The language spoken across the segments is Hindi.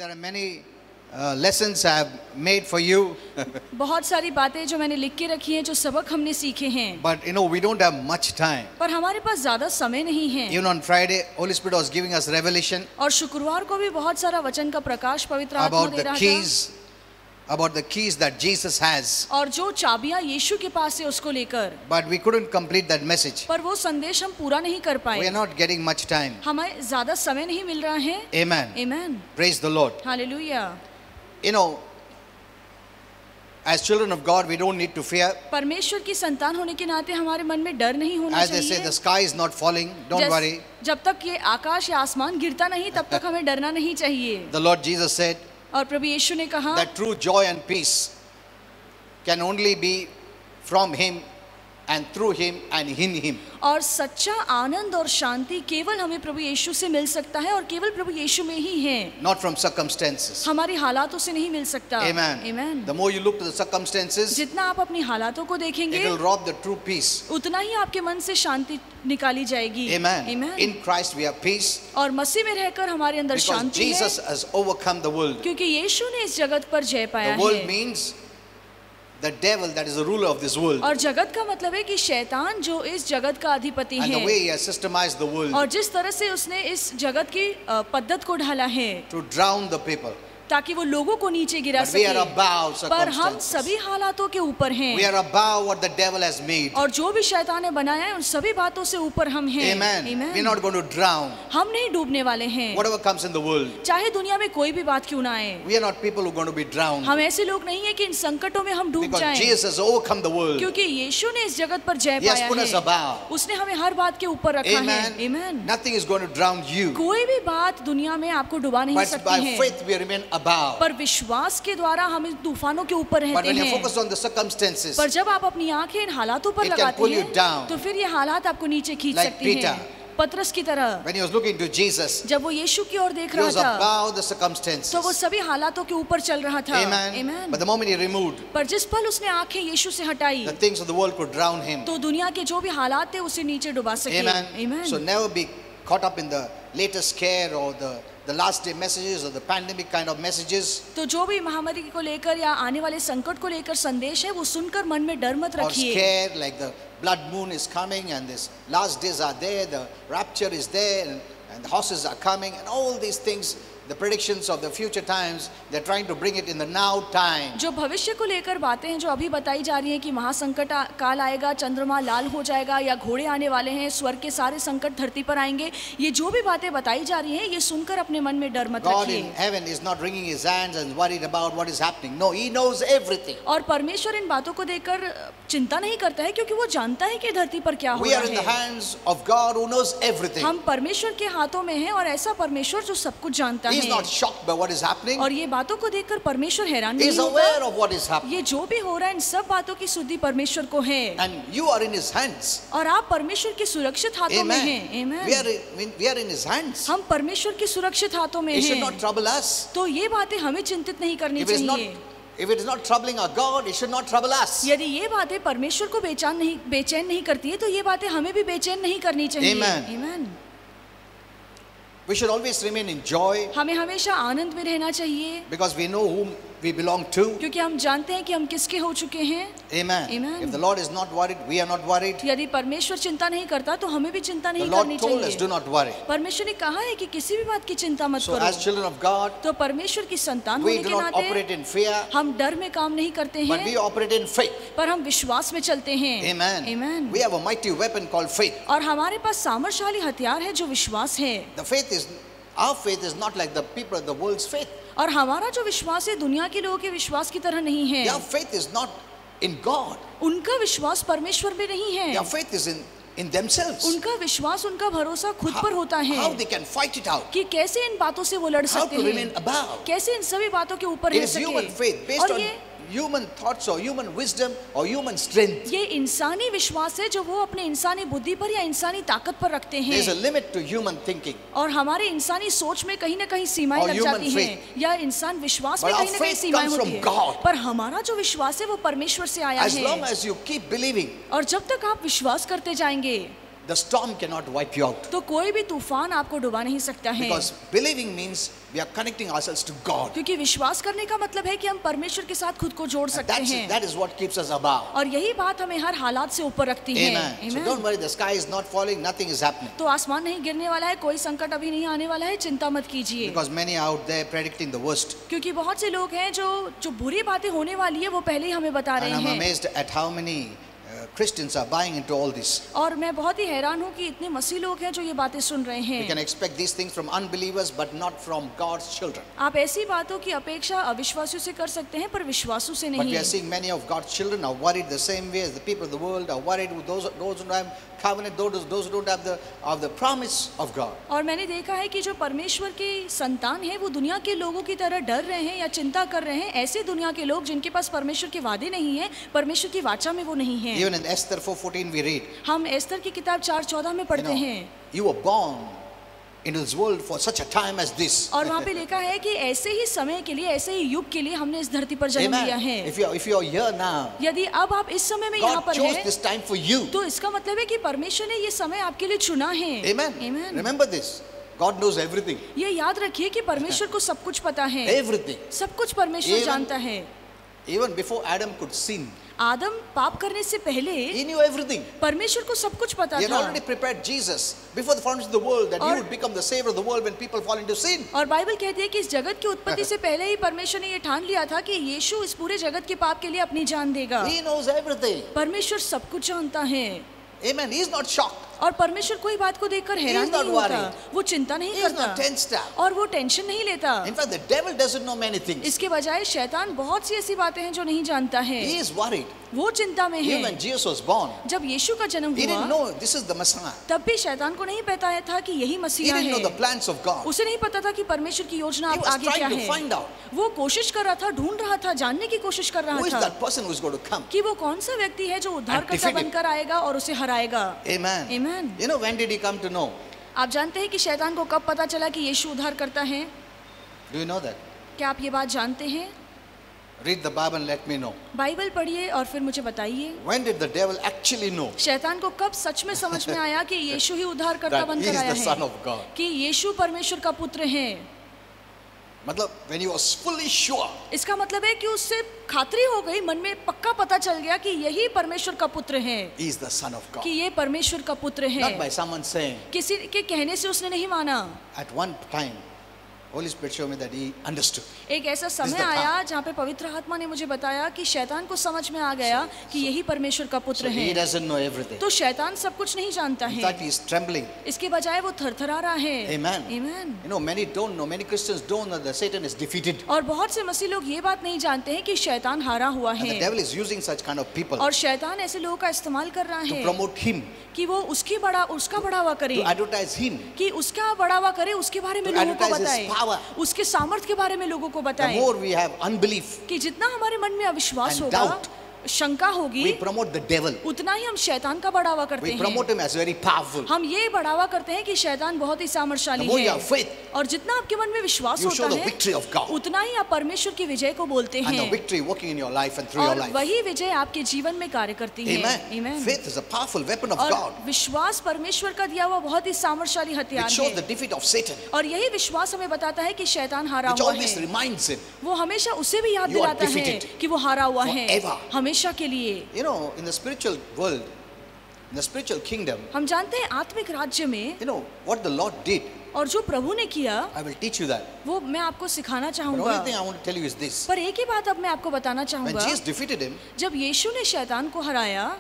there are many lessons I have made for you. बहुत सारी बातें जो मैंने लिख के रखी हैं, जो सबक हमने सीखे हैं, But we don't have much time. पर हमारे पास ज्यादा समय नहीं है। Even on Friday, Holy Spirit was giving us revelation और शुक्रवार को भी बहुत सारा वचन का प्रकाश पवित्र आत्मा about दे the रहा था। keys, about the keys that Jesus has. और जो चाबियां यीशु के पास है उसको लेकर, But we couldn't complete that message. पर वो संदेश हम पूरा नहीं कर We पाए। are not getting much time. हमें ज्यादा समय नहीं मिल रहा है। Amen. आमीन। Praise the Lord. Hallelujah. You know, as children of God, we don't need to fear. परमेश्वर की संतान होने के नाते हमारे मन में डर नहीं होना As they say, चाहिए। the sky is not falling. Don't worry. जब तक ये आकाश या आसमान गिरता नहीं, तब तक हमें डरना नहीं चाहिए। The Lord Jesus said और प्रभु यीशु ने कहा that true joy and peace can only be from Him and through Him and in Him. और सच्चा आनंद और शांति केवल हमें प्रभु यीशु से मिल सकता है और केवल प्रभु यीशु में ही है। Not from circumstances. हमारी हालातों से नहीं मिल सकता। Amen. Amen. The more you look to the circumstances, जितना आप अपनी हालातों को देखेंगे, it will rob the true peace. उतना ही आपके मन से शांति निकाली जाएगी। Amen. Amen. In Christ we have peace और मसीह में रहकर हमारे अंदर because शांति है, Jesus has overcome the world. क्योंकि यीशु ने इस जगत पर जय पाया The world है। means the devil, that is the ruler of this world. और जगत का मतलब है कि शैतान जो इस जगत का अधिपति And the है, way he has systemized the world और जिस तरह से उसने इस जगत की पद्धत को ढाला है to drown the people. ताकि वो लोगों को नीचे गिरा But we are सके, above पर हम circumstances. सभी हालातों के ऊपर हैं। We are above what the devil has made. और जो भी शैतान ने बनाया है उन सभी बातों से ऊपर हम हैं। Amen. Amen. We are not going to drown. हम नहीं डूबने वाले हैं, Whatever comes in the world, चाहे दुनिया में कोई भी बात क्यों ना आए। we are not people who are going to be drowned. हम ऐसे लोग नहीं है कि इन संकटों में हम डूब Because जाएं, Jesus has overcome the world. क्योंकि यीशु ने इस जगत पर जय He has पाया put us है। above. उसने हमें हर बात के ऊपर रखा है। Amen. Amen. Nothing is going to drown you. कोई भी बात दुनिया में आपको डुबा नहीं But by सकती है, faith we remain above. पर विश्वास के द्वारा हम इन तूफानों के ऊपर But रहते when you हैं। focus on the circumstances, पर जब आप अपनी आंखें इन हालातों पर It can लगाते pull you हैं, down. तो फिर ये हालात आपको नीचे खींच Like सकती Peter. हैं। पतरस की तरह when he was looking to Jesus, जब वो यीशु की ओर देख he रहा was था, above the circumstances. तो वो सभी हालातों के ऊपर चल रहा था। Amen. Amen. But the moment he removed, पर जिस पल उसने आंखें यीशु से हटाई, the things of the world could drown him. तो दुनिया के जो भी हालात थे उसे नीचे डुबा सके। Amen. Amen. So never be caught up in the latest scare or the last day messages or the pandemic kind of messages तो जो भी महामारी को लेकर या आने वाले संकट को लेकर संदेश है, वो सुनकर मन में डर मत or रखिए। scared like the blood moon is coming and this last days are there, the rapture is there and the horses are coming and all these things, the predictions of the future times, they're trying to bring it in the now time. जो भविष्य को लेकर बातें हैं जो अभी बताई जा रही हैं कि महासंकट काल आएगा, चंद्रमा लाल हो जाएगा या घोड़े आने वाले हैं, स्वर्ग के सारे संकट धरती पर आएंगे, ये जो भी बातें बताई जा रही हैं, ये सुनकर अपने मन में डर मत God in रखिए। heaven is not wringing his hands and worried about what is happening. No, he knows everything. और परमेश्वर इन बातों को देखकर चिंता नहीं करता है, क्योंकि वो जानता है कि धरती पर क्या हो We are in the रहा है। hands of God who knows everything. हम परमेश्वर के हाथों में हैं और ऐसा परमेश्वर जो सब कुछ जानता He is not है। shocked by what is happening. और ये बातों को देखकर परमेश्वर हैरान He नहीं is aware होता। of what is happening. ये जो भी हो रहा है इन सब बातों की सुधि परमेश्वर को है, And you are in his hands. और आप परमेश्वर के सुरक्षित हाथों में हैं। Amen. Amen. We are in his hands. हम परमेश्वर के सुरक्षित हाथों में It should हैं, not trouble us. तो ये बातें हमें चिंतित नहीं करनी If it is not troubling our God, it should not trouble us. यदि ये बातें परमेश्वर को बेचैन नहीं करती है, तो ये बातें हमें भी बेचैन नहीं करनी चाहिए। Amen. Amen. We should always remain in joy हमें हमेशा आनंद में रहना चाहिए, because we know whom we belong to. क्योंकि हम जानते हैं कि हम किसके हो चुके हैं। Amen. Amen. If the Lord is not worried, we are not worried. यदि परमेश्वर चिंता नहीं करता तो हमें भी चिंता The नहीं Lord करनी told us, do चाहिए। not worry. परमेश्वर ने कहा है कि किसी भी बात की चिंता मत So as करो। children of God, तो परमेश्वर की संतान we होने do के not operate नाते in fear, हम डर में काम नहीं करते but हैं, we operate in faith. पर हम विश्वास में चलते हैं। Amen. Amen. We have a mighty weapon called faith. और हमारे पास सामर्थ्यशाली हथियार है जो विश्वास है। Our faith is not like the people of the world's faith. और हमारा जो विश्वास है दुनिया के लोगों के विश्वास की तरह नहीं है। Their faith is not in God. उनका विश्वास परमेश्वर में नहीं है। Their faith is in themselves. उनका विश्वास, उनका भरोसा खुद पर होता है How they can fight it out. कि कैसे इन बातों से वो लड़ How सकते to remain हैं, above. कैसे इन सभी बातों के ऊपर It रह is human faith सके। based और on ये human thoughts or human wisdom or human strength. ये इंसानी विश्वास है जो वो अपने इंसानी बुद्धि पर या इंसानी ताकत पर रखते There is a हैं। limit to human thinking. और हमारे इंसानी सोच में कहीं ना कहीं सीमाएं Or लग human जाती हैं, या इंसान विश्वास में But our कहीं ना कहीं faith सीमाएं comes होती from है। God. पर हमारा जो विश्वास है वो परमेश्वर से आया As long है। as you keep believing, और जब तक आप विश्वास करते जाएंगे, the storm cannot wipe you out. तो कोई भी तूफान आपको डुबा नहीं सकता है, Because believing means we are connecting ourselves to God. क्योंकि विश्वास करने का मतलब है कि हम परमेश्वर के साथ खुद को जोड़ And सकते हैं, that is what keeps us above. और यही बात हमें हर हालात से ऊपर रखती है। Amen. So don't worry, the sky is not falling, nothing is happening. तो आसमान नहीं गिरने वाला है, कोई संकट अभी नहीं आने वाला है, चिंता मत कीजिए। Because many are out there predicting the worst. क्योंकि बहुत से लोग हैं जो बुरी बातें होने वाली है वो पहले ही हमें बता रहे And I'm हैं, amazed at how many Christians are buying into all this. और मैं बहुत ही हैरान हूँ कि इतने मसीह लोग हैं जो ये बातें सुन रहे We can हैं। expect these things from unbelievers, but not from God's children. आप ऐसी बातों की अपेक्षा अविश्वासियों से कर सकते हैं पर विश्वासों से But we नहीं। are seeing many of God's children are worried the same way as the people of the world are worried. With those who don't have covenant, those who don't have the promise of God. और मैंने देखा है कि जो परमेश्वर के संतान हैं वो दुनिया के लोगों की तरह डर रहे हैं या चिंता कर रहे हैं, ऐसे दुनिया के लोग जिनके पास परमेश्वर के वादे नहीं है, परमेश्वर की वाचा में वो नहीं है। Even in Esther 4:14 we read, हम एस्तर की किताब 4:14 में पढ़ते हैं, you were born into this world for such a time as this. और वहाँ पे लिखा है कि ऐसे ही समय के लिए, ऐसे ही युग के लिए हमने इस धरती पर जन्म लिया है। Amen. If you are here now, यदि अब आप इस समय में यहाँ God पर chose हैं, this time for you. तो इसका मतलब है कि परमेश्वर ने ये समय आपके लिए चुना है। Amen. Amen. Remember this. God knows everything. ये याद रखिए कि परमेश्वर को सब कुछ पता है, Everything. सब कुछ परमेश्वर Even- जानता है। Even before Adam could sin, आदम पाप करने से पहले he knew everything. परमेश्वर को सब कुछ पता He had था, already prepared Jesus before the foundation of the world that he और- would become the savior of the world when people fall into sin. और बाइबल कहती है कि इस जगत की उत्पत्ति से पहले ही परमेश्वर ने ये ठान लिया था कि यीशु इस पूरे जगत के पाप के लिए अपनी जान देगा। He knows everything. परमेश्वर सब कुछ जानता है, Amen. He is not shocked. और परमेश्वर कोई बात को देखकर हैरान He is not नहीं होता, worried. वो चिंता नहीं He is करता not tensed up. और वो टेंशन नहीं लेता। In fact, the devil doesn't know many things. इसके बजाय शैतान बहुत सी ऐसी बातें हैं जो नहीं जानता है, He is worried. वो चिंता में Even है। when Jesus was born, जब यीशु का जन्म he didn't हुआ know this is the Messiah. तब भी शैतान को नहीं पता था कि यही He मसीहा didn't know है, the plans of God. उसे नहीं पता था कि परमेश्वर की योजना He अब was आगे क्या trying to है। find out वो कोशिश कर रहा था, ढूंढ रहा था, जानने की कोशिश कर who रहा is था that person who is going to come. कि वो कौन सा व्यक्ति है जो उद्धारकर्ता defeat him. बनकर आएगा और उसे हराएगा। Amen. Amen. You know, when did he come to know? आप जानते हैं कि शैतान को कब पता चला कि यीशु उद्धार करता है? Do you know that? क्या आप ये बात जानते हैं? Read the Bible and let me know. Bible पढ़िए और फिर मुझे बताइए, When did the devil actually know शैतान को कब सच में समझ में आया कि यीशु ही उद्धारकर्ता that he बनकर is आया the Son है, of God? कि यीशु परमेश्वर का पुत्र है? मतलब when he was fully sure इसका मतलब है कि उससे खातरी हो गई, मन में पक्का पता चल गया कि यही परमेश्वर का पुत्र है, he is the Son of God. कि ये परमेश्वर का पुत्र Not by है। someone saying. किसी के कहने से उसने नहीं माना। At one time, Holy Spirit showed me that he understood. एक ऐसा is समय the आया जहाँ पे पवित्र आत्मा ने मुझे बताया कि शैतान को समझ में आ गया कि यही परमेश्वर का पुत्र So he है। doesn't know everything. तो शैतान सब कुछ नहीं जानता In है, fact, he is trembling. इसके बजाय वो थरथरा रहा है। Amen. Amen. You know, many don't know, many Christians don't know that Satan is defeated. और बहुत से मसीह लोग ये बात नहीं जानते हैं कि शैतान हारा हुआ And the है, devil is using such kind of people और शैतान ऐसे लोगों का इस्तेमाल कर रहा to है promote him, कि वो उसका बढ़ावा करे, to advertise him. कि उसका बढ़ावा करे, उसके बारे में To लोगों को advertise his बताए, power. उसके सामर्थ के बारे में लोगों को The बताए, more we have unbelief, कि जितना हमारे मन में अविश्वास and होगा, doubt, शंका होगी, we promote the devil. उतना ही हम शैतान का बढ़ावा करते We हैं। promote him as very powerful. हम ये बढ़ावा करते हैं कि शैतान बहुत ही The सामर्थशाली more you है, have faith, और जितना आपके मन में विश्वास you show होता the है, victory of God. उतना ही आप परमेश्वर की विजय को बोलते And the हैं, victory working in your life and through your और life. वही विजय आपके जीवन में कार्य करती है। Amen. Amen. Faith is a powerful weapon of और God. विश्वास परमेश्वर का दिया हुआ बहुत ही सामर्थशाली It हथियार shows the है, defeat of Satan, और यही विश्वास हमें बताता है कि शैतान हारा which हुआ always है। reminds him. वो हमेशा उसे भी याद You are दिलाता है defeated. कि वो हारा हुआ है Forever. हमेशा के लिए। You know, in the spiritual world, in the spiritual kingdom, हम जानते हैं आत्मिक राज्य में, you know, what the Lord did, और जो प्रभु ने किया I will teach you that. वो मैं आपको सिखाना But the चाहूंगा। only thing I want to tell you is this. पर एक ही बात अब मैं आपको बताना When चाहूंगा, Jesus defeated him, जब यीशु ने शैतान को हराया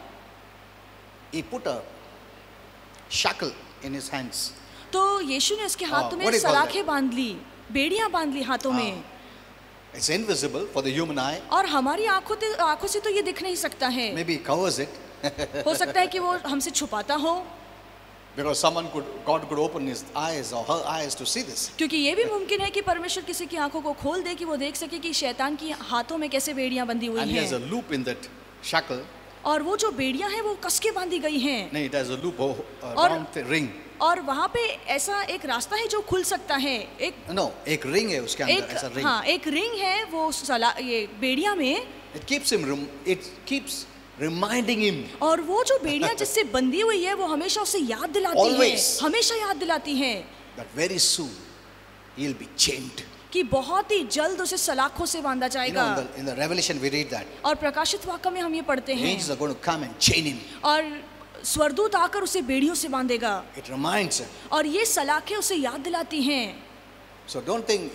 he put a shackle in his hands. तो यीशु ने उसके हाथों में what do you call सलाखें बांध ली, बेड़ियां बांध ली हाथों में, It's invisible for the human eye. और हमारी आंखों से तो ये दिख नहीं सकता है। Maybe he covers it हो सकता है कि वो हमसे छुपाता हो, because God could open his eyes or her eyes to see this. क्योंकि ये भी मुमकिन है कि परमेश्वर किसी की आंखों को खोल दे कि वो देख सके कि शैतान की हाथों में कैसे बेड़ियां बंधी हुई And he has a हैं, loop in that shackle. और वो जो बेड़ियां हैं वो कस के बांधी गई हैं, No, it has a loop, a और- round ring. और वहाँ पे ऐसा एक रास्ता है जो खुल सकता है, एक No, एक ring है उसके अंदर, ऐसा ring. हाँ एक रिंग है वो ये बेड़िया में, It keeps him room. It keeps reminding him. और वो जो बेड़ियां जिससे बंधी हुई है वो हमेशा उसे याद दिलाती है, Always. हमेशा याद दिलाती है That very soon he'll be chained. कि बहुत ही जल्द उसे सलाखों से बांधा You जाएगा। know, in the Revelation we read that. और प्रकाशित वाक्य में हम ये पढ़ते हैं Angels are going to come and chain him. और स्वर्गदूत आकर उसे बेड़ियों से बांधेगा It reminds him. और ये सलाखें उसे याद दिलाती हैं। So don't think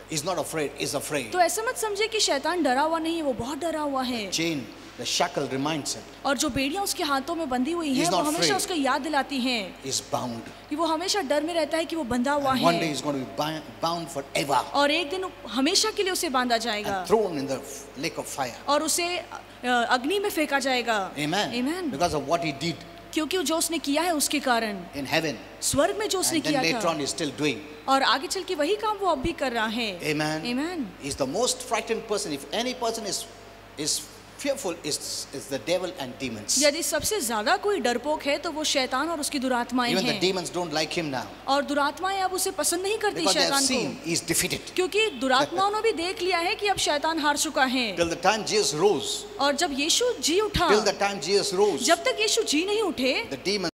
he's not afraid, he's afraid. तो ऐसा मत समझे कि शैतान डरा हुआ नहीं है, वो बहुत डरा हुआ है। Chain, the shackle reminds him. और जो बेड़ियां उसके हाथों में बंधी हुई हैं He's वो not हमेशा afraid. उसको याद दिलाती हैं He's bound. कि वो हमेशा डर में रहता है कि वो बंधा हुआ And one day है he's going to be bound forever और एक दिन हमेशा के लिए उसे बांधा जाएगा and thrown in the lake of fire. और उसे अग्नि में फेंका जाएगा। Amen. Amen. Because of what he did क्योंकि जो उसने किया है उसके कारण in heaven. स्वर्ग में जो उसने And then किया later था on he's still doing. और आगे चल के वही काम वो अब भी कर रहा है। Amen. Amen. He's the most frightened person. If any person is fearful, is the devil and demons. यदि सबसे ज्यादा कोई डरपोक है तो वो शैतान और उसकी दुरात्माएं Even the हैं demons don't like him now और दुरात्माएं अब उसे पसंद नहीं करती because they have शैतान seen को, he's defeated. क्योंकि दुरात्माओं ने भी देख लिया है कि अब शैतान हार चुका है। Till the time Jesus rose, और जब यीशु जी उठा, till the time Jesus rose, जब तक यीशु जी नहीं उठे the demons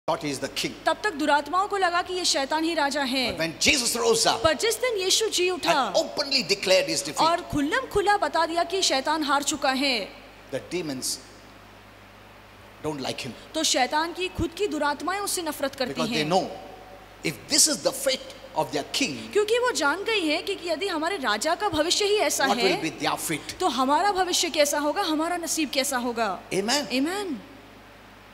thought he is the king. तब तक दुरात्माओं को लगा कि ये शैतान ही राजा है। But when Jesus rose up पर जिस दिन यीशु जी उठा and openly declared his defeat, और खुल्लम खुला बता दिया कि शैतान हार चुका है, the demons don't like him तो शैतान की खुद की दुरात्माएं उससे नफरत करती because they हैं know if this is the fate of their king, क्योंकि वो जान गई है कि यदि हमारे राजा का भविष्य ही ऐसा what will है be their fate? तो हमारा भविष्य कैसा होगा, हमारा नसीब कैसा होगा। Amen. Amen.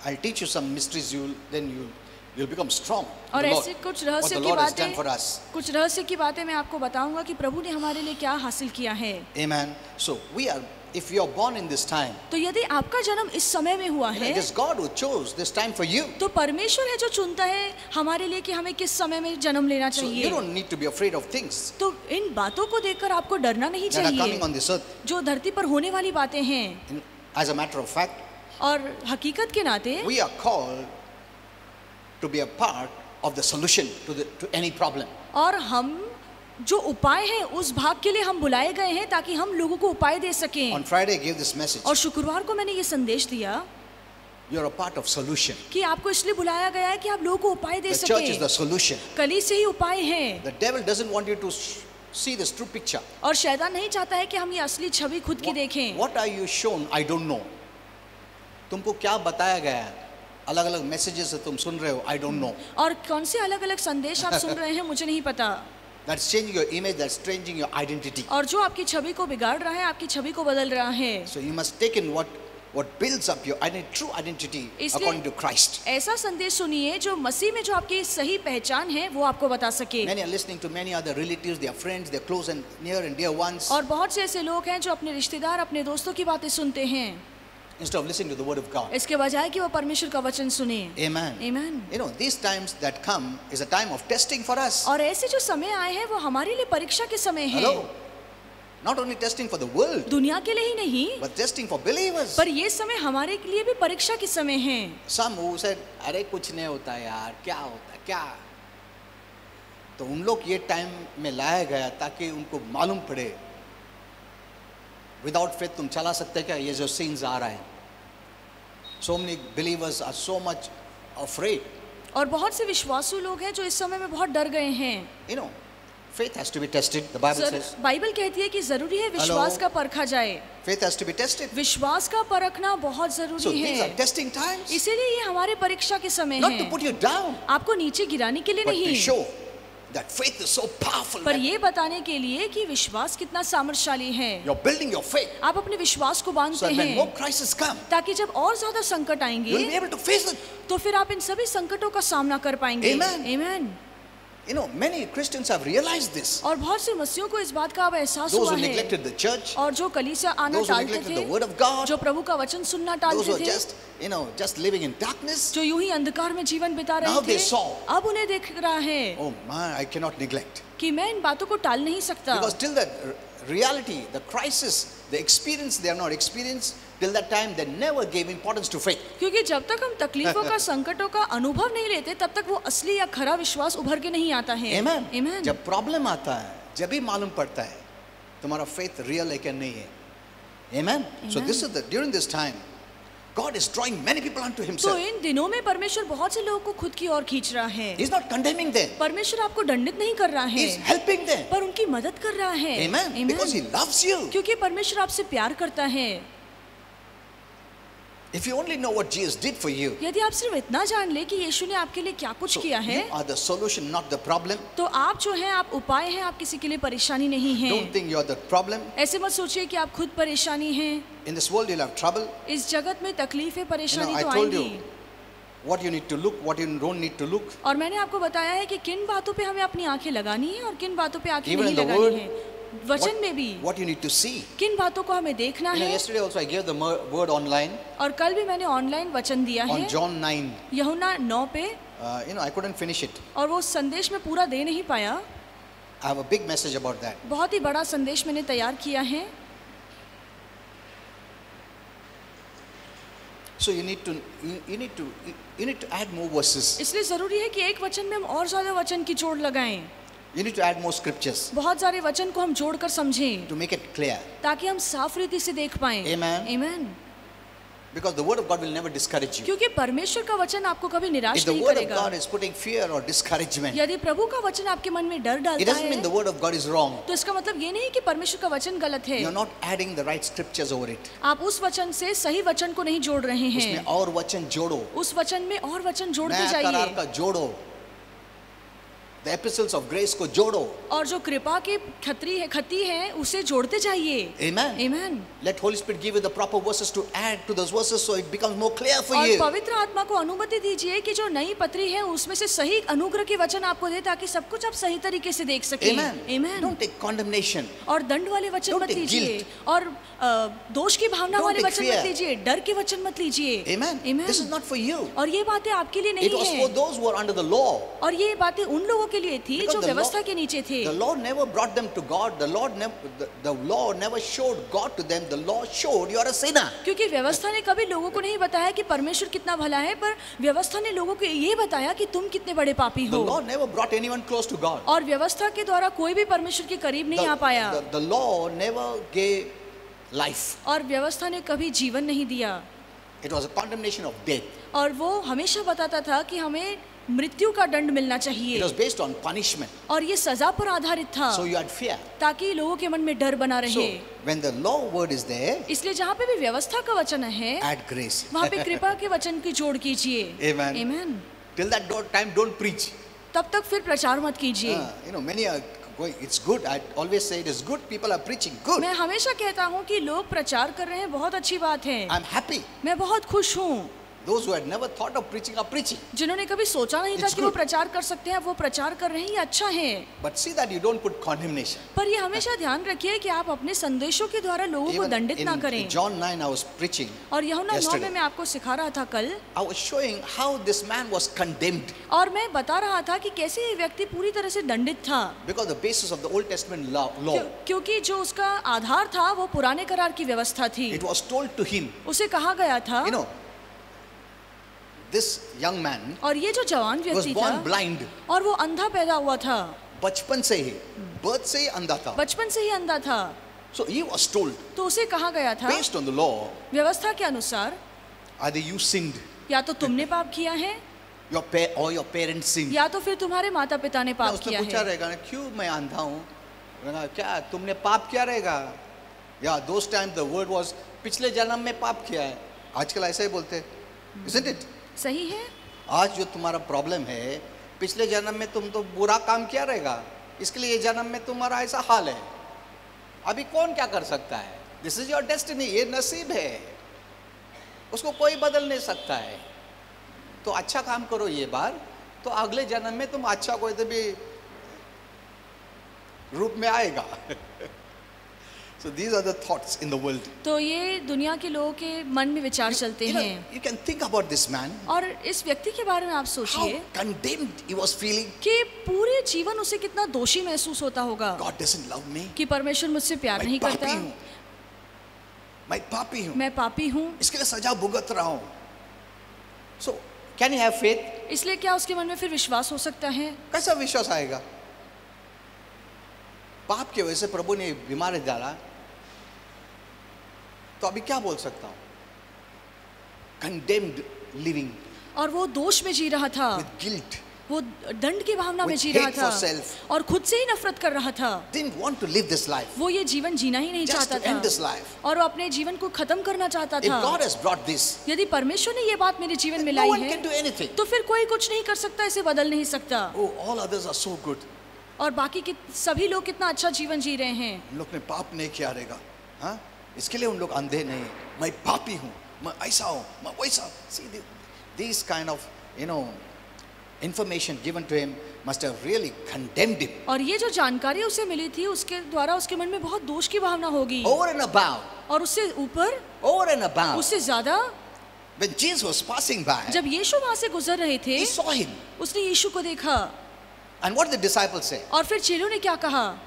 I'll teach you some mysteries. You'll become strong. in और the Lord. ऐसे कुछ What रहस्य the की Lord has done for बातें us. कुछ रहस्य की बातें मैं आपको बताऊंगा कि प्रभु ने हमारे लिए क्या हासिल किया है। Amen. So if you are born in this time, तो यदि आपका जन्म इस समय में हुआ है it is God who chose this time for you. तो परमेश्वर है जो चुनता है हमारे लिए कि हमें किस समय में जन्म लेना So you चाहिए। don't need to be afraid of things तो इन बातों को देखकर आपको डरना नहीं that are coming चाहिए on this earth. जो धरती पर होने वाली बातें हैं। As a matter of fact, और हकीकत के नाते we are called to be a part of the solution to any problem. और हम जो उपाय है उस भाग के लिए हम बुलाए गए हैं ताकि हम लोगों को उपाय दे सकें। On Friday, I gave this message. और शुक्रवार को मैंने ये संदेश दिया You're a part of solution. कि आपको इसलिए बुलाया गया है कि आप लोगों को उपाय दे The church is the सकें। solution. कलीसिया ही उपाय है The devil doesn't want you to see this true picture. और शैतान नहीं चाहता है कि हम ये असली छवि खुद की देखें। What are you shown? I don't know. तुमको क्या बताया गया है? अलग अलग मैसेजेस से तुम सुन रहे हो, I don't know. और कौन से अलग अलग संदेश आप सुन रहे हैं मुझे नहीं पता। That's changing your image, that's changing your identity. और जो आपकी छवि को बिगाड़ रहा है आपकी छवि को बदल रहा है। So you must take in what builds up your true identity इसलिए according to Christ. ऐसा संदेश सुनिए जो मसीह में जो आपकी सही पहचान है वो आपको बता सके। Many are listening to many other relatives, their friends, their close and near and dear ones, और बहुत से ऐसे लोग हैं जो अपने रिश्तेदार अपने दोस्तों की बातें सुनते हैं instead of listening to the word of God. इसके बजाय कि वो परमेश्वर का वचन सुने। Amen. Amen. You know, these times that come is a time of testing for us. और ऐसे जो समय आए हैं वो हमारे लिए परीक्षा के समय हैं। Hello. Not only testing for the world, दुनिया के लिए ही नहीं but testing for believers. पर ये समय हमारे लिए भी परीक्षा के समय हैं। Some who said, अरे कुछ नहीं होता यार, क्या होता क्या? तो उन लोग ये टाइम में लाया गया ताकि उनको मालूम पड़े विदाउट फेथ तुम चला सकते क्या ये जो सीन्स आ रहा है. So many believers are so much afraid. और बहुत से विश्वासु लोग हैं जो इस समय में बहुत डर गए हैं। You know, faith has to be tested. The Bible says. Bible कहती है कि जरूरी है विश्वास का परखा जाए। Faith has to be tested. विश्वास का परखना बहुत So जरूरी these are है। testing times. इसीलिए ये हमारे परीक्षा के समय Not to हैं। put you down, आपको नीचे गिराने के लिए but to नहीं, show that faith is so powerful. पर That ये बताने के लिए कि विश्वास कितना सामर्थ्यशाली है। you're building your faith. आप अपने विश्वास को So बांधते that when more हैं crises come, ताकि जब और ज्यादा संकट you'll be आएंगे able to face it. तो फिर आप इन सभी संकटों का सामना कर पाएंगे। Amen. Amen. You know, many Christians have realized this. और बहुत से मसीहों को इस बात का अब एहसास Those हुआ who है neglected the church, और जो कलीसिया आना those who टालते neglected the थे, word of God, जो प्रभु का वचन सुनना those who टालते are थे, just living in darkness. जो यूं ही अंधकार में जीवन बिता Now रहे they थे, saw. अब उन्हें देख रहा है Oh my, I cannot neglect. कि मैं इन बातों को टाल नहीं सकता। Because till that reality, the crisis, the experience they have not experienced, till that time they never gave importance to faith. क्योंकि जब तक हम तकलीफों का संकटों का अनुभव नहीं लेते तब तक वो असली या खरा विश्वास उभर के नहीं आता है। Amen. Amen. जब प्रॉब्लम आता है, जब भी मालूम पड़ता है तुम्हारा faith real है क्या नहीं है. Amen. So Amen. this is during this time, God is drawing many people unto तो himself. इन दिनों में परमेश्वर बहुत से लोगों को खुद की ओर खींच रहा है। He's not condemning them. परमेश्वर आपको दंडित नहीं कर रहा He's है, helping them. पर उनकी मदद कर रहा है। Amen. Because he loves you. क्योंकि परमेश्वर आपसे प्यार करता है। If you only know what Jesus did for you, यदि आप सिर्फ इतना जान ले कि यीशु ने आपके लिए क्या कुछ so किया है, you are the solution, not the problem. तो आप जो हैं आप उपाय हैं, आप किसी के लिए परेशानी नहीं Don't हैं। think you are the problem. ऐसे मत सोचिए कि आप खुद परेशानी हैं। In this world you'll have trouble. इस जगत में तकलीफें परेशानी I तो told you आएंगी। what you need to look, what you don't need to look. और मैंने आपको बताया है कि किन बातों पे हमें अपनी आंखें लगानी है और किन बातों पे आंखें Even नहीं in the लगानी word, है। वचन में भी What you need to see. किन बातों को हमें देखना है। Yesterday also I gave the word online और कल भी मैंने ऑनलाइन वचन दिया on है John 9. यूहन्ना 9 पे, I couldn't finish it. और वो संदेश में पूरा दे नहीं पाया। I have a big message about that. बहुत ही बड़ा संदेश मैंने तैयार किया है। So you need to add more verses. इसलिए जरूरी है कि एक वचन में हम और ज्यादा वचन की जोड़ लगाएं। You need to add more scriptures बहुत सारे वचन को हम जोड़कर समझें to make it clear. ताकि हम साफ रीति से देख पाएं। Amen. Amen. Because the word of God will never discourage you. क्योंकि परमेश्वर का वचन आपको कभी If निराश the नहीं word of करेगा। God is putting fear or discouragement, यदि प्रभु का वचन आपके मन में डर it डालता doesn't mean है, the word of God is wrong. तो इसका मतलब ये नहीं कि परमेश्वर का वचन गलत है। You're not adding the right scriptures over it. आप उस वचन से सही वचन को नहीं जोड़ रहे उसमें हैं। और वचन जोड़ो, उस वचन में और वचन जोड़ते नया करार जाइए का जोड़ो, the epistles of grace को जोड़ो. और जो कृपा की खती है उसे जोड़ते जाइए। Amen. Amen. Let Holy Spirit give you the proper verses to add to those verses so it becomes more clear for और you. पवित्र आत्मा को अनुमति दीजिए कि जो नई पत्री है उसमें से सही अनुग्रह के वचन आपको दे, ताकि सब कुछ आप सही तरीके से देख सकें। Amen. Amen. Don't take condemnation. और दंड वाले वचन Don't मत take लीजिए, guilt. और दोष की भावना Don't वाले take वचन fear. मत लीजिए, डर के वचन मत लीजिए। Amen. Amen. This is not for you. और ये बातें आपके लिए It नहीं was for है, those who are under the law. और ये बातें उन लोगों के लिए थी Because जो the law- व्यवस्था के नीचे थे। The law never brought them to God. The law never showed God to them. The law showed you are a sinner. क्योंकि व्यवस्था ने कभी लोगों को नहीं बताया कि परमेश्वर कितना भला है, पर व्यवस्था ने लोगों को ये बताया कि तुम कितने बड़े पापी The हो। law never brought anyone close to God. और व्यवस्था के द्वारा कोई भी परमेश्वर के करीब नहीं आ पाया, The law never gave life. और व्यवस्था ने कभी जीवन नहीं दिया, It was a condemnation of death. और वो हमेशा बताता था कि हमें मृत्यु का दंड मिलना It चाहिए, was based on punishment. और ये सजा पर आधारित था, So you had fear. ताकि लोगों के मन में डर बना So रहे। when the law word is there, इसलिए जहाँ पे भी व्यवस्था का वचन है add grace. वहाँ पे कृपा के वचन की जोड़ कीजिए। Amen. Amen. Till that time, don't preach. तब तक फिर प्रचार मत कीजिए। Many are going. It's good. I always say it is good. People are preaching. Good. मैं हमेशा कहता हूँ कि लोग प्रचार कर रहे हैं, बहुत अच्छी बात है, I'm happy. मैं बहुत खुश हूँ। Those who had never thought of preaching are preaching. जिन्होंने कभी सोचा नहीं था It's कि वो good. प्रचार कर सकते हैं, वो प्रचार कर रहे हैं, ये अच्छा है। But see that you don't put condemnation. पर ये हमेशा ध्यान रखिए कि आप अपने संदेशों के द्वारा लोगों को Even दंडित ना in करें। John 9, I was preaching. और यूहन्ना 9 में yesterday. मैं आपको सिखा रहा था कल, I was showing how this man was condemned और मैं बता रहा था कि कैसे ये व्यक्ति पूरी तरह से दंडित था, because the basis of the Old Testament law. क्योंकि जो उसका आधार था वो पुराने करार की व्यवस्था थी। It was told to him. उसे कहा गया था, This young man और ये जो जवान was व्यक्ति born था, blind. और वो अंधा पैदा हुआ था, बचपन से ही, birth से ही अंधा था. बचपन से ही अंधा था। So he was told, तो उसे कहा गया था based on the law, व्यवस्था के अनुसार, either you sinned, या तो तुमने पाप किया है or your parents sinned. या तो फिर तुम्हारे माता पिता ने पाप उसने किया पूछा है। रहेगा ना, क्यों मैं अंधा हूँ? क्या तुमने पाप किया रहेगा? या those times the word was पिछले जन्म में पाप किया है. आजकल ऐसा ही बोलते, isn't it? सही है। आज जो तुम्हारा प्रॉब्लम है, पिछले जन्म में तुम तो बुरा काम किया रहेगा, इसके लिए ये जन्म में तुम्हारा ऐसा हाल है. अभी कौन क्या कर सकता है? दिस इज योर डेस्टिनी, ये नसीब है, उसको कोई बदल नहीं सकता है. तो अच्छा काम करो ये बार, तो अगले जन्म में तुम अच्छा कोई तो भी रूप में आएगा. So these are the thoughts in the world. तो ये दुनिया के लोगों के मन में विचार चलते हैं। You can think about this man. और इस व्यक्ति के बारे में आप How सोचिए condemned he was feeling. कि पूरे जीवन उसे कितना दोषी महसूस होता होगा God doesn't love me. कि परमेश्वर मुझसे प्यार मैं नहीं पापी करता, हूँ, मैं पापी हूँ, मैं पापी हूँ। इसके लिए सजा भुगत रहा हूँ. So can you have faith? इसलिए क्या उसके मन में फिर विश्वास हो सकता है? कैसा विश्वास आएगा? पाप की वजह से प्रभु ने बीमारी डाला, तो अभी क्या बोल सकता हूँ? condemned living, और वो दोष में जी रहा था, with guilt, वो दंड की भावना में with जी रहा hate था for self. और खुद से ही नफरत कर रहा था। Didn't want to live this life, वो ये जीवन जीना ही नहीं just चाहता to end this था life. और वो अपने जीवन को खत्म करना चाहता If था। God has brought this, यदि परमेश्वर ने ये बात मेरे जीवन में no लाई one है can do anything. तो फिर कोई कुछ नहीं कर सकता, इसे बदल नहीं सकता। Oh, all others are so good. और बाकी के सभी लोग कितना अच्छा जीवन जी रहे हैं। हम लोग ने पाप नहीं किया रहेगा, हाँ? इसके लिए उन लोग अंधे नहीं। मैं पापी हूँ, मैं ऐसा हूँ, मैं वैसा। See, these kind of, information given to him must have really condemned him. और ये जो जानकारी उसे मिली थी उसके द्वारा उसके मन में बहुत दोष की भावना होगी। Over and above, और उससे ऊपर, over and above, उससे ज्यादा, when Jesus was passing by, जब यीशु वहां से गुजर रहे थे, he saw him. उसने यीशु को देखा। And what did the disciples say? और फिर चेलों ने क्या कहा?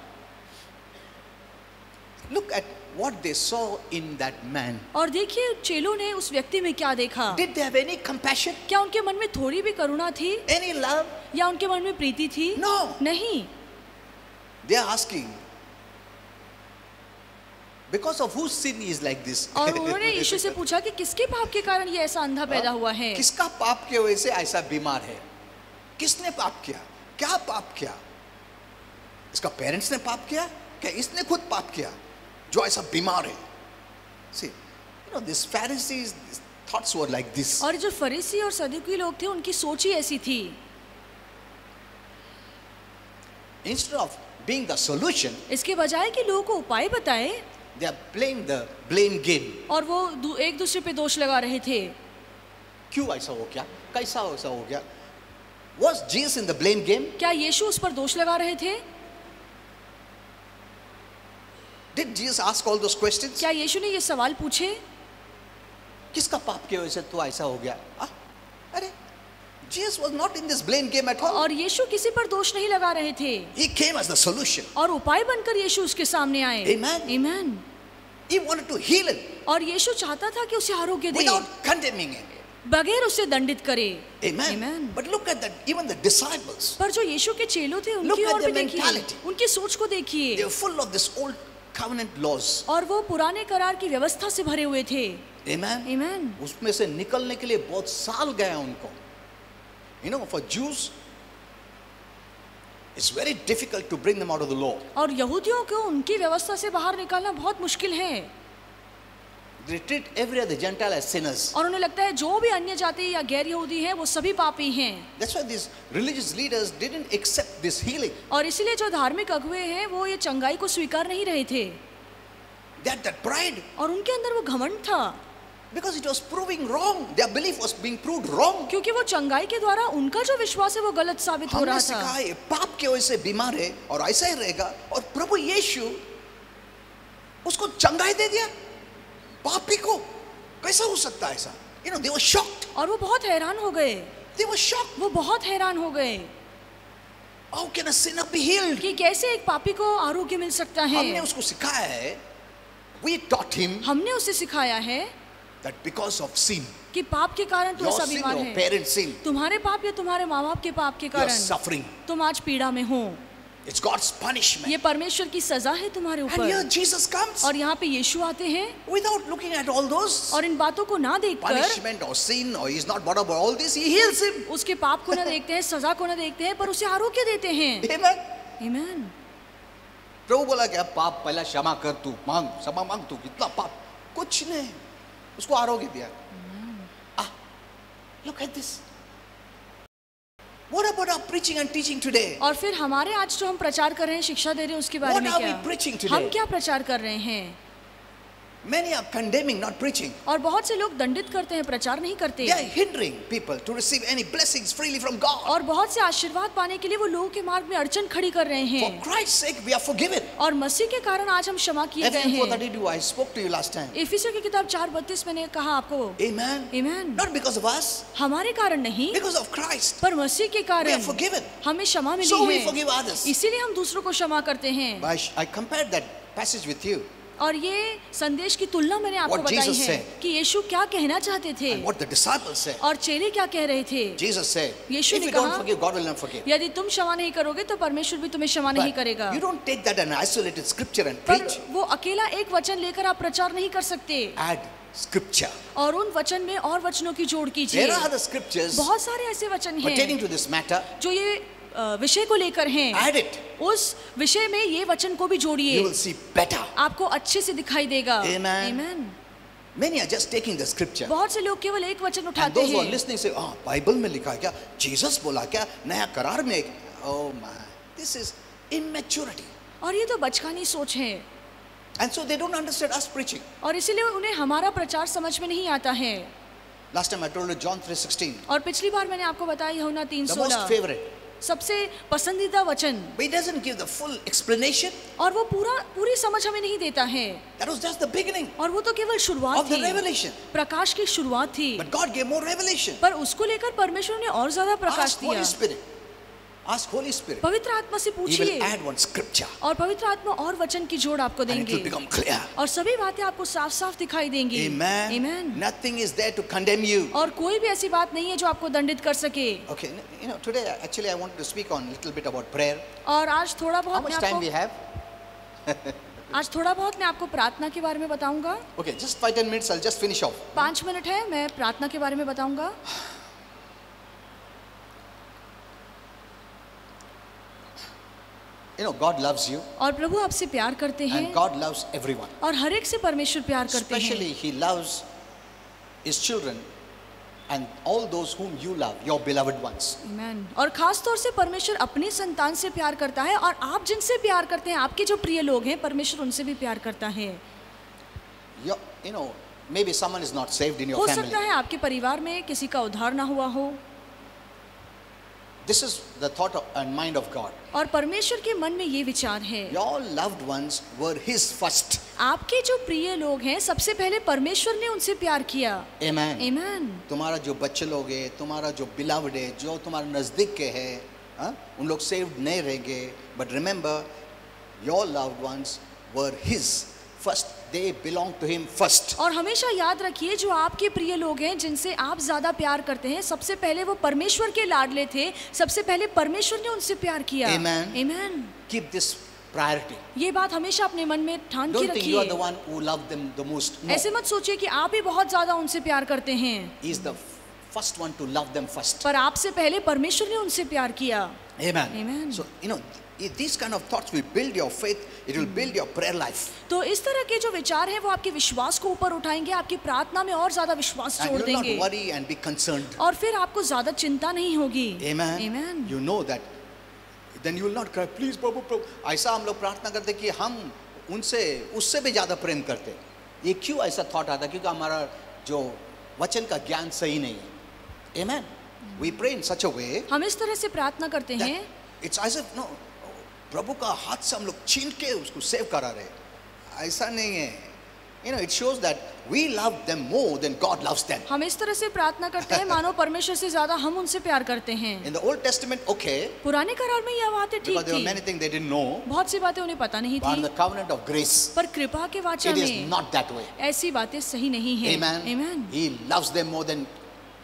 Look at what they saw in that man. और देखिए चेलों ने उस व्यक्ति में क्या देखा। Did they have any compassion? क्या उनके मन में थोड़ी भी करुणा थी Any love? या उनके मन में प्रीति थी? No. नहीं। They are asking, because of whose sin he is like this? और उन्होंने यीशु से पूछा कि किसके पाप के कारण ये ऐसा अंधा पैदा हुआ है? किसका पाप की वजह से ऐसा बीमार है? किसने पाप किया? क्या पाप किया? इसका पेरेंट्स ने पाप किया? क्या इसने खुद पाप किया जो ऐसा बीमार है? See, these Pharisees, these thoughts were like this. और जो फरीसी और सदूकी लोग थे उनकी सोच ही ऐसी थी। Instead of being the solution, इसके बजाय कि लोगों को उपाय बताए, they are playing the blame game. और वो एक दूसरे पे दोष लगा रहे थे। क्यों ऐसा हो गया? कैसा ऐसा हो गया? Was Jesus in the blame game? क्या यीशु उस पर दोष लगा रहे थे? Did Jesus ask all those questions? क्या यीशु ने ये सवाल पूछे? किसका पाप की वजह से तू ऐसा हो गया? अरे, Jesus was not in this blame game at all. और यीशु किसी पर दोष नहीं लगा रहे थे। He came as the solution. और उपाय बनकर यीशु उसके सामने आए। Amen. Amen. He wanted to heal him और यीशु चाहता था कि उसे आरोग्य दे, without condemning him. बगैर उसे दंडित करे। Amen. Amen. But look at that, even the disciples, पर जो यीशु के चेलों थे Look उनकी at ओर भी their देखिए, mentality. उनकी सोच को they देखिए। were full of this old covenant laws. और वो पुराने करार की व्यवस्था से भरे हुए थे। Amen. Amen. उसमें से निकलने के लिए बहुत साल गया उनको. For Jews, it's very difficult to bring them out of the law. और यहूदियों को उनकी व्यवस्था से बाहर निकालना बहुत मुश्किल है। They treat every other Gentile as sinners. और उन्हें लगता है जो भी अन्य जाति या गैर यहूदी हैं वो सभी पापी हैं। That's why these religious leaders didn't accept this healing. और इसीलिए जो धार्मिक अगुवे हैं वो ये चंगाई को स्वीकार नहीं रहे थे। They had that pride और उनके अंदर वो घमंड था, because it was proving wrong. Their belief was being proved wrong. क्योंकि वो चंगाई के द्वारा उनका जो विश्वास है वो गलत साबित हो हमने रहा सिखा था। है पाप की वजह से बीमार है और ऐसा ही रहेगा, और प्रभु यीशु उसको चंगाई दे दिया पापी को। कैसा हो सकता है ऐसा? They were shocked. और वो बहुत हैरान हो गए। They were shocked. वो बहुत हैरान हो गए How can a sinner be healed? कि कैसे एक पापी को आरोग्य मिल सकता है। हमने उसको सिखाया है, we taught him हमने उसे सिखाया है that because of sin, कि पाप के कारण तू your ऐसा sin, बीमार your है। parents' sin, तुम्हारे पाप या तुम्हारे माँ बाप के पाप के you are कारण suffering. तुम आज पीड़ा में हो। It's God's punishment. ये परमेश्वर की सजा है तुम्हारे And here ऊपर। Jesus comes और यहाँ पे यीशु आते हैं without looking at all those और इन बातों को ना देखकर, punishment or sin, or he's not bothered about all this. He heals him. उसके पाप को ना देखते हैं, सजा को ना देखते हैं, पर उसे आरोग्य देते हैं। Amen. आमीन। प्रभु बोला क्या? पाप पहला क्षमा कर, तू मांग, क्षमा मांग, तू कितना पाप, कुछ नहीं, उसको आरोग्य दिया। Look at this. What about our preaching and teaching today? और फिर हमारे आज जो हम प्रचार कर रहे हैं, शिक्षा दे रहे हैं, उसके बारे What में are we क्या? preaching today? हम क्या प्रचार कर रहे हैं? Many are condemning, not preaching. और बहुत से लोग दंडित करते हैं, प्रचार नहीं करते। They are hindering people to receive any blessings freely from God. और बहुत से आशीर्वाद पाने के लिए वो लोगों के मार्ग में अड़चन खड़ी कर रहे For हैं। Christ's sake, we are forgiven. और मसीह के कारण आज हम क्षमा किए गए Ephesians हैं। 4:32, I spoke to you last time. इफिसियों की किताब 4:32 मैंने कहा आपको। Amen. आमीन। Not because of us, हमारे कारण नहीं, because of Christ. पर मसीह के We are कारण forgiven. हमें क्षमा मिली So we है। forgive others. इसीलिए हम दूसरों को क्षमा करते हैं। I compared that passage with you. और ये संदेश की तुलना मैंने आपको What बताई Jesus है said. कि यीशु क्या कहना चाहते थे And what the disciples said. और चेले क्या कह रहे थे। Jesus said, यीशु if ने you don't कहा, forgive, God will not forgive. यदि तुम क्षमा नहीं करोगे तो परमेश्वर भी तुम्हें क्षमा नहीं करेगा। You don't take that an isolated scripture and पर preach. वो अकेला एक वचन लेकर आप प्रचार नहीं कर सकते। Add scripture. और उन वचन में और वचनों की जोड़ कीजिए। There are the scriptures बहुत सारे ऐसे वचन pertaining हैं to this matter. जो ये विषय को लेकर हैं। Add it. उस विषय में ये वचन को भी जोड़िए, You will see better. आपको अच्छे से दिखाई देगा। Amen. Amen. Many are just taking the scripture. बहुत से लोग केवल एक वचन And उठाते those who are हैं listening say, "Ah, Bible में लिखा है क्या? Jesus बोला क्या? नया करार में?" Oh my, this is immaturity. और ये तो बचकानी सोच है, And so they don't understand us preaching. और इसीलिए उन्हें हमारा प्रचार समझ में नहीं आता है। Last time I told you John 3:16. और पिछली बार मैंने आपको बताया यूहन्ना The most 3:16 favorite. सबसे पसंदीदा वचन, But he doesn't give the full explanation. और वो पूरी समझ हमें नहीं देता है, That was just the beginning और वो तो केवल शुरुआत of the थी, revelation. प्रकाश की शुरुआत थी। But God gave more revelation. पर उसको लेकर परमेश्वर ने और ज्यादा प्रकाश Ask दिया। Holy Spirit. Ask Holy Spirit. पवित्र आत्मा से He will पूछिए, add one scripture और पवित्र आत्मा और वचन की जोड़ आपको and it will देंगे, become clear. और सभी बातें आपको साफ साफ दिखाई देंगी। Amen. Amen. Nothing is there to condemn you. और कोई भी ऐसी बात नहीं है जो आपको दंडित कर सके। Okay, you know, today actually I wanted to speak on a little bit about prayer. और आज थोड़ा How बहुत much मैं time we आपको have? आज थोड़ा बहुत मैं आपको प्रार्थना के बारे में बताऊंगा। Okay, just 5-10 minutes. I'll just finish off. 5 minute है, मैं प्रार्थना के बारे में बताऊंगा। You know, God loves you और प्रभु आपसे प्यार करते हैं, and God loves everyone. और हर एक से परमेश्वर प्यार करते हैं। Especially He loves His children and all those whom you love, your beloved ones. Amen. और खास तौर से परमेश्वर अपनी संतान से प्यार करता है, और आप जिनसे प्यार करते हैं, आपके जो प्रिय लोग हैं, परमेश्वर उनसे भी प्यार करता है। You know, maybe someone is not saved in your हो family. सकता है आपके परिवार में किसी का उद्धार ना हुआ हो, This is the thought and mind of God. और परमेश्वर के मन में ये विचार है, Your loved ones were His first. आपके जो प्रिय लोग हैं, सबसे पहले परमेश्वर ने उनसे प्यार किया। Amen. Amen. तुम्हारा जो बच्चे लोग है, तुम्हारा जो beloved है, जो तुम्हारे नजदीक के है, हाँ? उन लोग saved नहीं रहेंगे. But remember, your loved ones were His first. They belong to Him first. और हमेशा याद रखिए, जो आपके प्रिय लोग हैं, जिनसे आप ज्यादा प्यार करते हैं, सबसे पहले वो परमेश्वर के लाडले थे, सबसे पहले परमेश्वर ने उनसे प्यार किया। Amen. Amen. Keep this priority. ये बात हमेशा अपने मन में ठान के Don't think you are the रखिए। one who loved them the most. No. ऐसे मत सोचिए कि आप ही बहुत ज्यादा उनसे प्यार करते हैं, He is the first one to love them first. पर आपसे पहले परमेश्वर ने उनसे प्यार किया। Amen. Amen. So, you know, these kind of thoughts will build your faith. It will build your prayer life. तो इस तरह के जो विचार हैं, वो आपके विश्वास को ऊपर उठाएंगे, आपकी प्रार्थना में और ज्यादा विश्वास And जोड़ you will not देंगे, worry and be concerned. और फिर आपको ज्यादा चिंता नहीं होगी। Amen. Amen. You know that. Then you will not cry, please Prabhu, Prabhu. ऐसा हम लोग प्रार्थना करते कि हम उनसे उससे भी ज़्यादा प्रेम करते। ये क्यों ऐसा थॉट आता? क्योंकि हमारा जो वचन का ज्ञान सही नहीं है। Amen. We pray in such a way हम इस तरह से प्रार्थना करते that हैं, it's as if no, प्रभु का हाथ से हम लोग छीन के उसको सेव करा रहे। ऐसा नहीं है। You know, it shows that we love them more than God loves them. हम इस तरह से प्रार्थना करते हैं मानो परमेश्वर से ज्यादा हम उनसे प्यार करते हैं। In the Old Testament, okay, पुराने करार में यह बातें ठीक because there were थी, many things they didn't know. बहुत सी बातें उन्हें पता नहीं But in थी, the covenant of grace, पर कृपा के वाचा it is में not that way. ऐसी बातें सही नहीं है। Amen. Amen. He loves them more than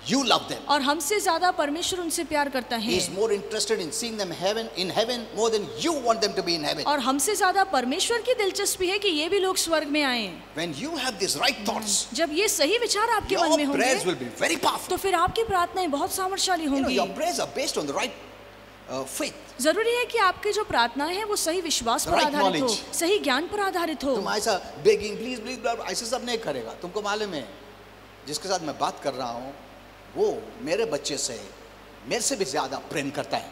you love them. और हमसे ज्यादा परमेश्वर उनसे प्यार करता He है, is more interested in seeing them in heaven more than you want them to be in heaven. और हमसे ज्यादा परमेश्वर की दिलचस्पी है कि ये भी लोग स्वर्ग में आए। When you have these right thoughts, जब ये सही विचार आपके मन में your prayers होंगे, will be very powerful. तो फिर आपकी प्रार्थनाएं बहुत सामर्थ्यशाली You know, होंगी। your prayers are based on the right faith. जरूरी है कि आपकी जो प्रार्थनाएं हैं वो सही विश्वास पर Right आधारित हो, knowledge. सही ज्ञान पर आधारित हो। तुम ऐसा begging, please, please, ऐसे सब नहीं करेगा। तुमको मालूम है, जिसके साथ मैं बात कर रहा हूँ, वो मेरे बच्चे से मेरे से भी ज्यादा प्रेम करता है।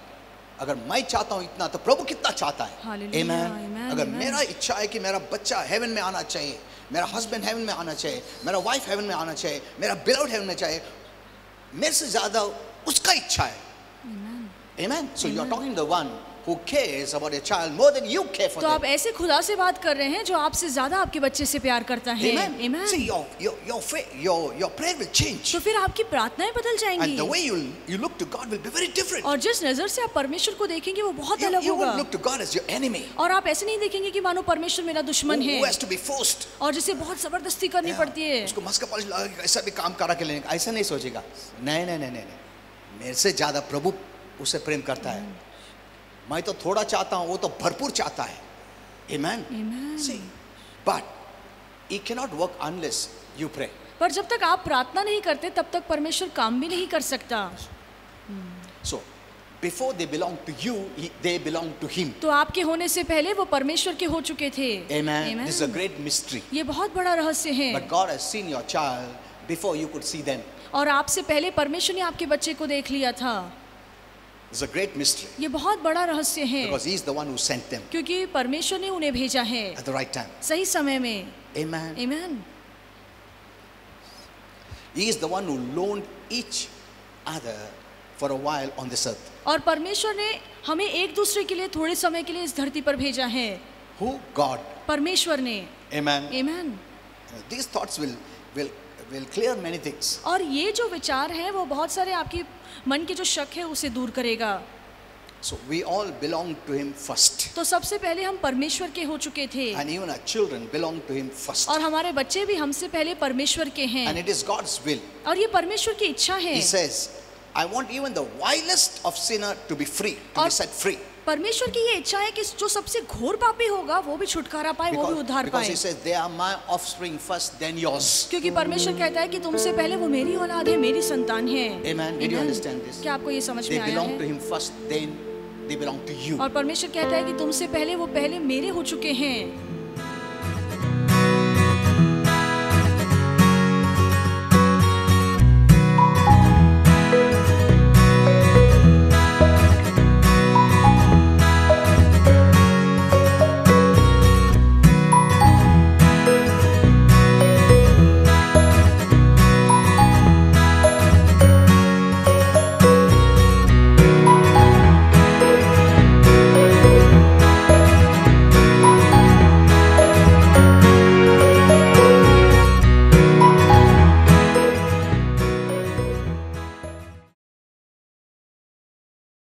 अगर मैं चाहता हूँ इतना, तो प्रभु कितना चाहता है। Hallelujah, Amen. amen, अगर amen. मेरा इच्छा है कि मेरा बच्चा हेवन में आना चाहिए, मेरा हस्बैंड हेवन में आना चाहिए, मेरा वाइफ हेवन में आना चाहिए, मेरा बिलोव्ड हेवन में चाहिए, मेरे से ज्यादा उसका इच्छा है। Amen. So you are talking to the one who cares about a child more than you care for तो आप them. ऐसे खुदा से बात कर रहे हैं जो आपसे ज्यादा आपके बच्चे से प्यार करता है। Amen. Amen. See, your prayer will change, तो फिर आपकी प्रार्थनाएं बदल and जाएंगी, the way you look to God will be very different. और जिस नजर से आप परमेश्वर को देखेंगे वो बहुत You अलग won't होगा। look to God as your enemy, और आप ऐसे नहीं देखेंगे कि मानो परमेश्वर मेरा दुश्मन है who has to be forced. और जिसे बहुत जबरदस्ती करनी पड़ती है। उसको मस्का पॉलिश लगा के ऐसा भी काम करा के लेने का, ऐसा नहीं सोचेगा। नहीं नहीं नहीं नहीं नहीं, मेरे से ज्यादा प्रभु उसे प्रेम करता है। मैं तो थोड़ा चाहता हूँ, वो तो भरपूर चाहता है। Amen. Amen. See, but it cannot work unless you pray. पर जब तक आप प्रार्थना नहीं करते तब तक परमेश्वर काम भी नहीं कर सकता। So, before they belong to you, they belong to Him. तो आपके होने से पहले वो परमेश्वर के हो चुके थे। Amen. This is a great mystery. ये बहुत बड़ा रहस्य है। But God has seen your child before you could see them. और आपसे पहले परमेश्वर ने आपके बच्चे को देख लिया था। It's a great mystery. ये बहुत बड़ा रहस्य है। Because He is the one who sent them क्योंकि परमेश्वर ने उन्हें भेजा है at the right time. सही समय में। Amen. आमीन। He is the one who loaned each other for a while on this earth. और परमेश्वर ने हमें एक दूसरे के लिए थोड़े समय के लिए इस धरती पर भेजा है। Who? God. परमेश्वर ने। Amen. आमीन। These thoughts will clear many things. और ये जो विचार है वो बहुत सारे आपकी मन के जो शक है उसे दूर करेगा। So we all belong to Him first. तो सबसे पहले हम परमेश्वर के हो चुके थे। And even our children belong to Him first. और हमारे बच्चे भी हमसे पहले परमेश्वर के हैं। And it is God's will. और ये परमेश्वर की इच्छा है। He says, I want even the vilest of sinner to be free, to be set free. परमेश्वर की ये इच्छा है कि जो सबसे घोर पापी होगा वो भी छुटकारा पाए, वो भी उद्धार Because पाए। He says, they are my offspring first, then yours. क्योंकि परमेश्वर कहता है कि तुमसे पहले वो मेरी औलाद है, मेरी संतान है। Amen. Did you understand this? क्या आपको ये समझ They में आया belong to है? Him first, then they belong to you. और परमेश्वर कहता है कि तुमसे पहले वो पहले मेरे हो चुके हैं।